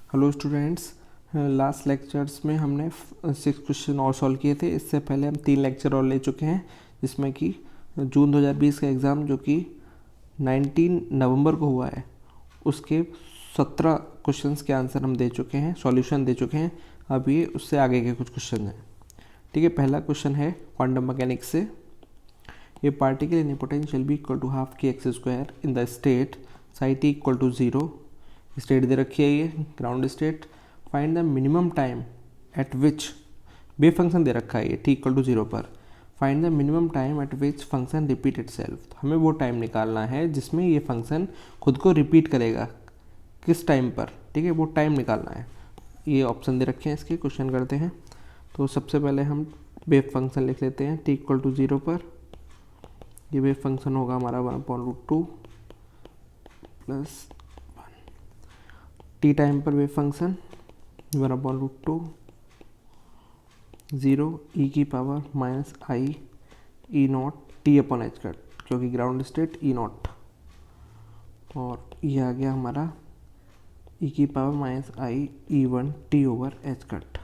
Hello students, last lectures में हमने 6 question और सॉल्व किए थे। इससे पहले हम 3 लेक्चर और ले चुके हैं, जिसमें कि जून 2020 का एग्ज़ाम जो कि 19 नवंबर को हुआ है, उसके 17 क्वेश्चंस के आंसर हम दे चुके हैं, सॉल्यूशन दे चुके हैं। अब ये उससे आगे के कुछ क्वेश्चन हैं। ठीक है, पहला क्वेश्चन है क्वांटम मैकेनिक्स से। ये particle in potential B equal to half K X square in the state psi T equal to 0। State दे रखी है, ये ground state. Find the minimum time at which wave function दे रखा है ये टी इक्वल टू 0 पर। Find the minimum time at which function repeat itself. हमें वो टाइम निकालना है जिसमें ये फंक्शन खुद को रिपीट करेगा, किस टाइम पर। ठीक है, वो टाइम निकालना है। ये ऑप्शन दे रखे हैं, इसके क्वेश्चन करते हैं। तो सबसे पहले हम वेव फंक्शन लिख लेते हैं टी इक्वल टू 0 पर। ये वेव फंक्शन होगा हमारा 1/√2 प्लस टी टाइम पर वेव फंक्शन 1/√2 0 ई की power minus I E naught T upon H cut, क्योंकि ग्राउंड स्टेट ई नॉट। और ये आ गया हमारा ई की power minus I E 1 T over H cut.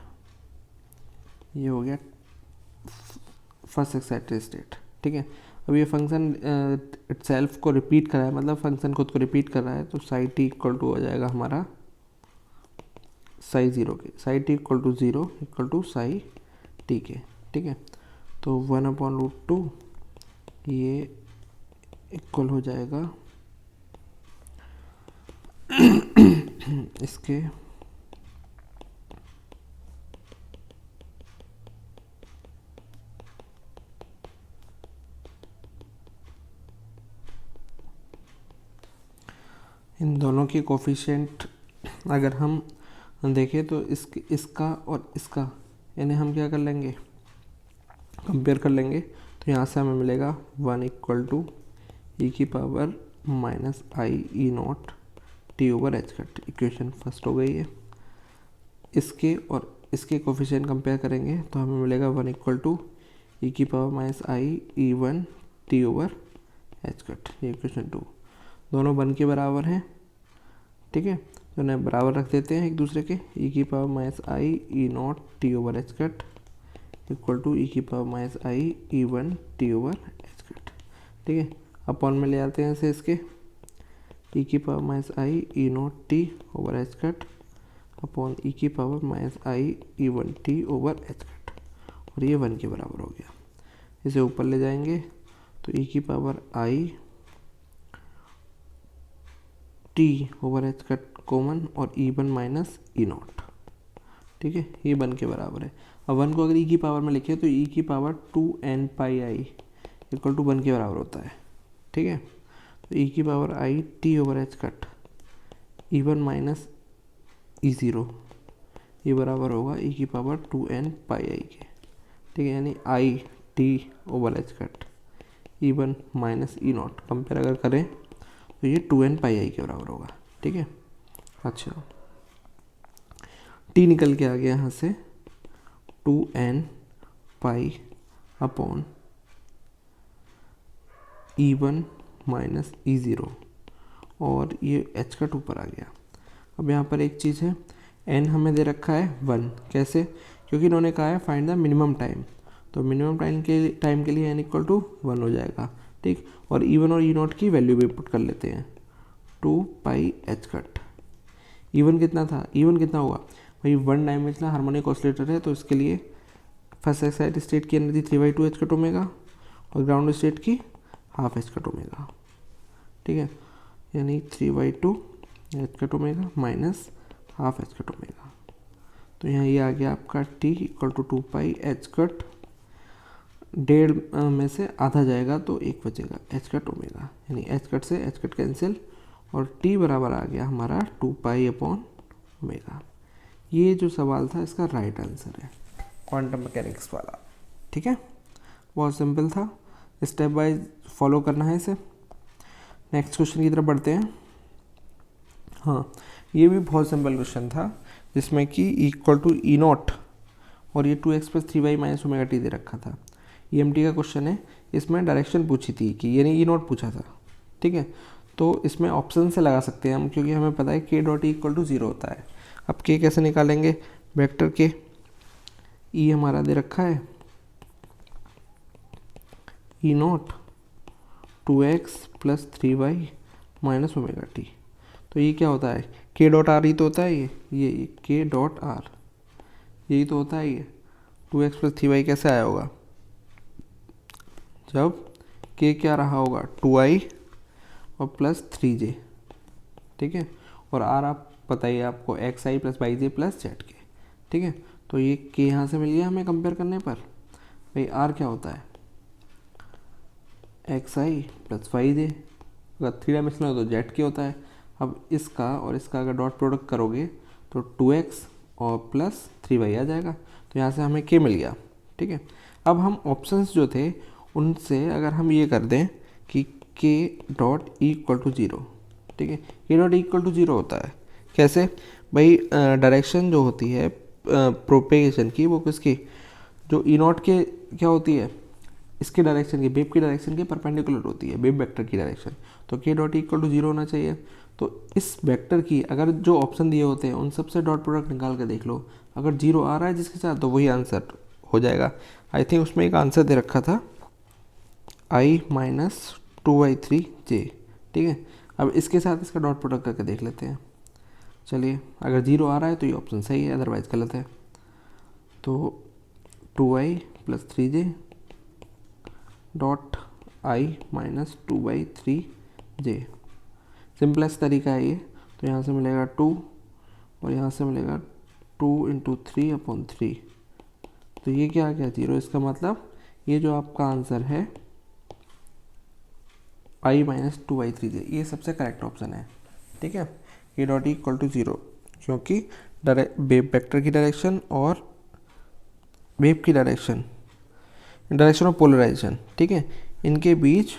ये हो गया फर्स्ट एक्साइटेड स्टेट। ठीक है, अब ये फंक्शन इटसेल्फ को रिपीट कर रहा है, मतलब फंक्शन खुद को रिपीट कर रहा है। तो साई टी इक्वल टू हो जाएगा हमारा साई 0 के, psi T equal to 0 equal to psi T के। ठीक है, तो 1/√2 ये इक्वल हो जाएगा इसके इन दोनों की कोफिशिएंट अगर हम देखें तो इसका और इसका, यानी हम क्या कर लेंगे, कंपेयर कर लेंगे। तो यहाँ से हमें मिलेगा 1 इक्वल टू ई की power minus I E naught T over H cut. Equation first हो गई है। इसके और इसके कोफिशिएंट कंपेयर करेंगे तो हमें मिलेगा 1 इक्वल टू ई की power minus I E 1 T over H cut. ये इक्वेशन 2, दोनों 1 के बराबर हैं। ठीक है, तो उन्हें बराबर रख देते हैं एक दूसरे के। ई की power minus I E naught T over H cut equal to E की power minus I E 1 T over H cut. ठीक है, अपॉन में ले आते हैं इसे इसके। ई की power minus I E naught T over H cut upon E की power minus I E 1 T over H cut, और ये 1 के बराबर हो गया। इसे ऊपर ले जाएंगे तो ई की power I T over H cut common और ई 1 माइनस ई नॉट। ठीक है, ये 1 के बराबर है। अब 1 को अगर ई की पावर में लिखे तो ई की power 2n pi i equal to 1 के बराबर होता है। ठीक है, तो ई की power I T over H cut E 1 minus E 0, ये बराबर होगा ई की पावर 2n पाई आई के। ठीक है, यानी आई T over H cut E 1 minus E not compare अगर करें तो ये 2n पाई आई के बराबर होगा। ठीक है, अच्छा टी निकल के आ गया यहाँ से 2n पाई अपॉन ई 1 माइनस ई 0, और ये एच कट ऊपर आ गया। अब यहाँ पर एक चीज़ है, n हमें दे रखा है 1। कैसे? क्योंकि इन्होंने कहा है फाइंड द मिनिमम टाइम, तो मिनिमम टाइम के लिए n इक्वल टू 1 हो जाएगा। ठीक, और ई 1 और ई नॉट की वैल्यू भी पुट कर लेते हैं 2 पाई एच कट। ई 1 कितना था, ई 1 कितना होगा भाई, 1 डायमेंशनल हार्मोनिक ऑसिलेटर है, तो इसके लिए फर्स्ट एक्साइटेड स्टेट की एनर्जी 3/2 एच कट ओमेगा और ग्राउंड स्टेट की हाफ एच कट ओमेगा। ठीक है, यानी 3/2 h cut omega minus half h cut omega. तो यहाँ ये आ गया आपका T equal to 2 pi h cut, 1.5 में से आधा जाएगा तो 1 बचेगा एच कट ओमेगा, यानी एच कट से एच कट कैंसिल, और टी बराबर आ गया हमारा 2 पाई अपॉन ओमेगा। ये जो सवाल था इसका राइट आंसर है, क्वांटम मैकेनिक्स वाला। ठीक है, बहुत सिंपल था, स्टेप वाइज फॉलो करना है इसे। नेक्स्ट क्वेश्चन की तरफ बढ़ते हैं। हाँ, ये भी बहुत सिंपल क्वेश्चन था, जिसमें कि इक्वल टू ई नॉट और ये 2x plus 3y minus omega T दे रखा था। EMT का क्वेश्चन है, इसमें डायरेक्शन पूछी थी कि यानी ई नॉट पूछा था। ठीक है, तो इसमें ऑप्शन से लगा सकते हैं हम, क्योंकि हमें पता है k dot E equal to 0 होता है। अब के कैसे निकालेंगे, वेक्टर के ई हमारा दे रखा है E naught 2x plus 3y minus omega T. तो ये क्या होता है, के डॉट आर ही तो होता है ये के डॉट आर यही तो होता है ये। 2x प्लस 3y कैसे आया होगा, जब के क्या रहा होगा 2i और प्लस 3j, ठीक है। और आर आप पता ही है आपको xi प्लस वाई जे प्लस जेड के, ठीक है। तो ये के यहाँ से मिल गया हमें कंपेयर करने पर। भाई आर क्या होता है xi प्लस वाई जे, अगर 3 डायमेंशनल हो तो जेड के होता है। अब इसका और इसका अगर डॉट प्रोडक्ट करोगे तो 2x और प्लस 3y आ जाएगा। तो यहाँ से हमें के मिल गया, ठीक है। अब हम ऑप्शंस जो थे उनसे अगर हम ये कर दें कि के डॉट इक्वल टू 0, ठीक है। के डॉट इक्वल टू 0 होता है कैसे, भाई डायरेक्शन जो होती है प्रोपेगेशन की वो किसकी, जो ई नॉट के क्या होती है, इसके डायरेक्शन की, वेव की डायरेक्शन के परपेंडिकुलर होती है, वेव वेक्टर की डायरेक्शन। तो के डॉट इक्वल टू 0 होना चाहिए। तो इस वेक्टर की अगर जो ऑप्शन दिए होते हैं उन सबसे डॉट प्रोडक्ट निकाल के देख लो, अगर 0 आ रहा है जिसके साथ तो वही आंसर हो जाएगा। आई थिंक उसमें एक आंसर दे रखा था i माइनस 2y3j, ठीक है। अब इसके साथ इसका डॉट प्रोडक्ट करके देख लेते हैं। चलिए अगर 0 आ रहा है तो ये ऑप्शन सही है, अदरवाइज गलत है। तो 2i plus 3j dot i minus 2y3j, simplest तरीका है ये। तो यहाँ से मिलेगा 2 और यहाँ से मिलेगा 2 इंटू 3/3। तो ये क्या आ गया 0, इसका मतलब ये जो आपका आंसर है i माइनस 2y3j ये सबसे करेक्ट ऑप्शन है, ठीक है। के डॉट इक्वल टू 0, क्योंकि वेव वेक्टर की डायरेक्शन और वेव की डायरेक्शन ऑफ पोलराइजेशन, ठीक है, इनके बीच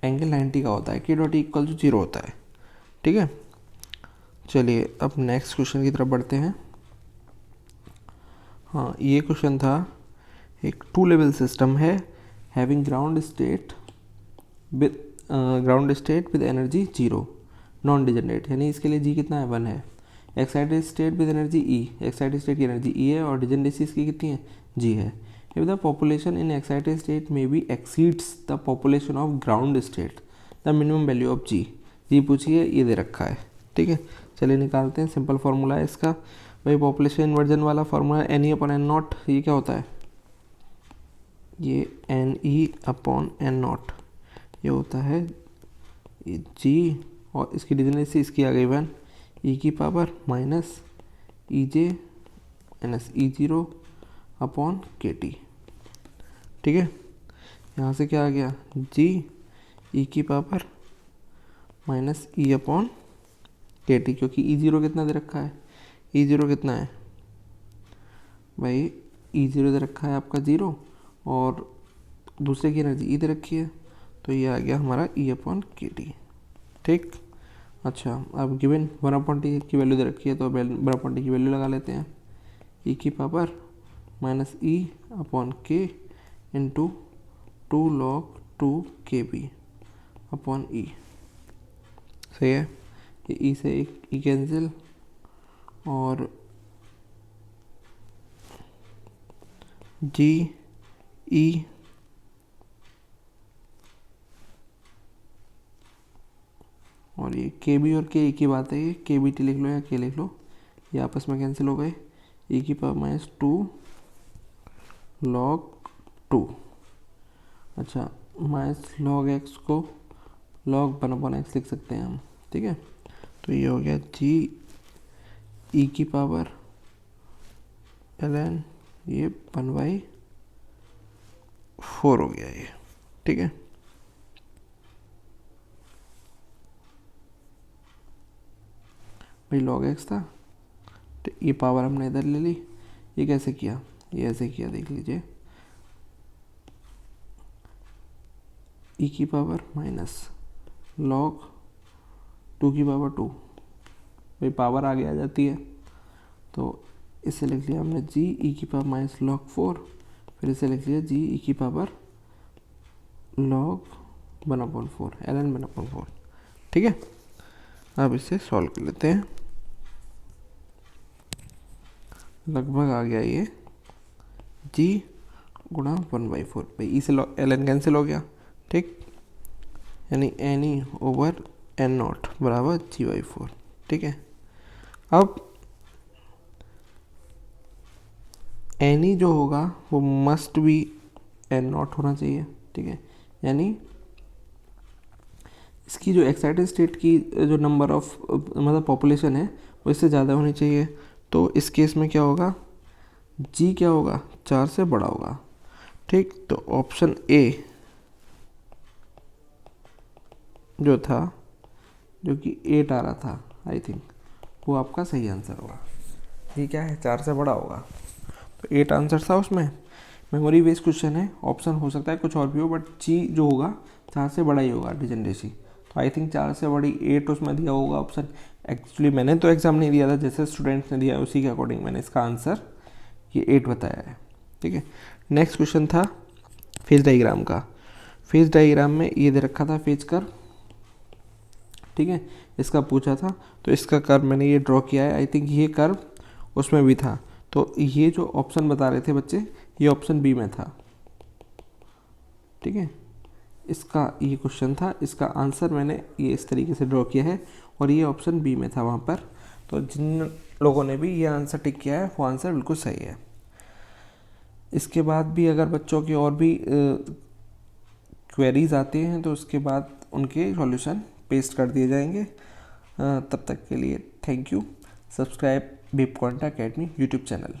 एंगल 90 का होता है। के डॉट इक्वल टू 0 होता है, ठीक है। चलिए अब नेक्स्ट क्वेश्चन की तरफ बढ़ते हैं। हाँ ये क्वेश्चन था, एक 2 लेवल सिस्टम है having ground state with energy 0 non degenerate, यानी इसके लिए जी कितना है 1 है। Excited state with energy E, excited state की एनर्जी ई है और डिजनरेसी इसकी कितनी है जी है। If the population in excited state में be exceeds the population of ground state the minimum value of G पूछिए, ये दे रखा है, ठीक है। चलिए निकालते हैं, सिंपल फार्मूला है इसका। भाई पॉपुलेशन इन्वर्जन वाला formula N E upon N naught, ये क्या होता है, ये N E upon N naught, ये होता है ये जी, और इसकी डिजनरेसी इसकी आ गई 1 ई की पावर माइनस ई जे माइनस ई 0 अपॉन के टी, ठीक है। यहाँ से क्या आ गया जी ई की पावर माइनस ई अपॉन के टी, क्योंकि ई 0 कितना दे रखा है, ई 0 कितना है भाई, ई 0 दे रखा है आपका 0 और दूसरे की एनर्जी ई दे रखी है, तो ये आ गया हमारा ई अपॉन के टी, ठीक। अच्छा अब गिवन 1/t की वैल्यू दे रखी है तो 1/t की वैल्यू लगा लेते हैं, ई की पावर माइनस ई अपॉन के इंटू 2 log 2 kb अपॉन ई, सही है। ये ई से एक ई कैंसिल और जी ई और ये के बी और के की बात है, ये के बी टी लिख लो या के लिख लो, ये आपस में कैंसिल हो गए। ई की पावर माइनस 2 log 2, अच्छा माइनस log x को log 1/x लिख सकते हैं हम, ठीक है। तो ये हो गया जी ई की पावर ln ये 1/4 हो गया ये, ठीक है। भाई log x था तो ये पावर हमने इधर ले ली, ये कैसे किया, ये ऐसे किया, देख लीजिए ई की पावर माइनस log 2 की पावर 2, भाई पावर आगे आ जाती है तो इसे लिख लिया हमने जी ई की पावर माइनस log 4, फिर इसे लिख लिया जी ई की पावर log 1/4 ln 1/4, ठीक है। अब इसे सॉल्व कर लेते हैं। लगभग आ गया ये जी गुणा 1/4 भाई, ई से एल एन कैंसिल हो गया, ठीक, यानी N E over N naught बराबर G/4, ठीक है। अब एन ई जो होगा वो मस्ट भी एन नॉट होना चाहिए, ठीक है, यानी इसकी जो एक्साइटेड स्टेट की जो नंबर ऑफ मतलब पॉपुलेशन है वो इससे ज़्यादा होनी चाहिए। तो इस केस में क्या होगा, जी क्या होगा, 4 से बड़ा होगा, ठीक। तो ऑप्शन ए जो था, जो कि 8 आ रहा था आई थिंक, वो आपका सही आंसर होगा। ये क्या है, 4 से बड़ा होगा, तो 8 आंसर था उसमें। मेमोरी बेस्ड क्वेश्चन है, ऑप्शन हो सकता है कुछ और भी हो, बट जी जो होगा 4 से बड़ा ही होगा डिजेंडेसी। तो आई थिंक 4 से बड़ी 8 उसमें दिया होगा ऑप्शन। एक्चुअली मैंने तो एग्ज़ाम नहीं दिया था, जैसे स्टूडेंट्स ने दिया उसी के अकॉर्डिंग मैंने इसका आंसर ये 8 बताया है, ठीक है। नेक्स्ट क्वेश्चन था फेज डायग्राम का। फेज डायग्राम में ये दे रखा था फेज कर्व, ठीक है, इसका पूछा था, तो इसका कर्व मैंने ये ड्रॉ किया है। आई थिंक ये कर्व उसमें भी था, तो ये जो ऑप्शन बता रहे थे बच्चे, ये ऑप्शन बी में था, ठीक है। इसका ये क्वेश्चन था, इसका आंसर मैंने ये इस तरीके से ड्रॉ किया है, और ये ऑप्शन बी में था वहाँ पर। तो जिन लोगों ने भी ये आंसर टिक किया है वो आंसर बिल्कुल सही है। इसके बाद भी अगर बच्चों की और भी क्वेरीज आती हैं तो उसके बाद उनके सॉल्यूशन पेस्ट कर दिए जाएंगे। तब तक के लिए thank you. Subscribe beep quanta academy YouTube channel.